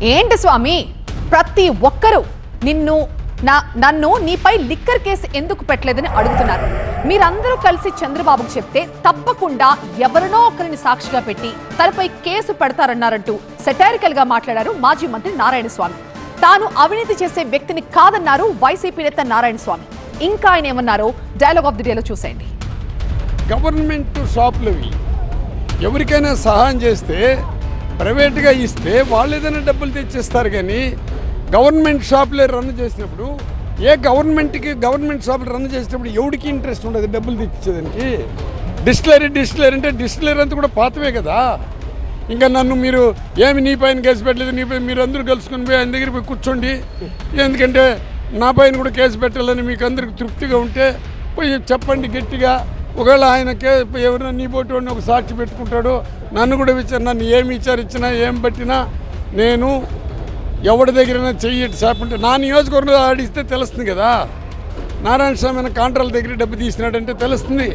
ఏంటి స్వామి, ప్రతి ఒక్కరూ నన్ను నీపై లిక్కర్ కేసు ఎందుకు పెట్టలేదని అడుగుతున్నారు. మీరందరూ కలిసి చంద్రబాబుకు చెప్తే తప్పకుండా ఎవరినో ఒకరిని సాక్షిగా పెట్టి తనపై కేసు పెడతారన్నారంటూ సెటైరికల్ గా మాట్లాడారు మాజీ మంత్రి నారాయణ స్వామి. తాను అవినీతి చేసే వ్యక్తిని కాదన్నారు వైసీపీ నేత నారాయణ స్వామి. ఇంకా ఆయన ఏమన్నారో డైలాగ్ ఆఫ్ ది డేలో చూసేయండి. గవర్నమెంట్ షాపులవి ఎవరికైనా సహాయం చేస్తే ప్రైవేట్గా ఇస్తే వాళ్ళు ఏదైనా డబ్బులు తెచ్చిస్తారు. కానీ గవర్నమెంట్ షాపులే రన్ చేసినప్పుడు గవర్నమెంట్ షాపులు రన్ చేసినప్పుడు ఎవరికి ఇంట్రెస్ట్ ఉండదు డబ్బులు తెచ్చేదానికి. డిస్టిలరీ అంటే డిస్టిలరీ అంతా కూడా పాతవే కదా. ఇంకా నన్ను మీరు ఏమి నీ పైన కేసు పెట్టలేదు, మీరు అందరూ కలుసుకుని పోయి ఆయన దగ్గర పోయి కూర్చోండి, ఎందుకంటే నా పైన కూడా కేసు పెట్టాలని మీకు అందరికి తృప్తిగా ఉంటే పోయి చెప్పండి గట్టిగా. ఒకవేళ ఆయనకే ఎవరైనా నీ పోటీ ఒక సాక్షి పెట్టుకుంటాడు, నన్ను కూడా నన్ను ఏమి విచారించినా ఏం పట్టినా నేను ఎవరి దగ్గరైనా చెయ్యటి చేపంటే నా నియోజకవర్గంలో ఆడిస్తే తెలుస్తుంది కదా. నారాయణ స్వామి కాంట్రాల దగ్గర డబ్బు తీసినాడంటే తెలుస్తుంది.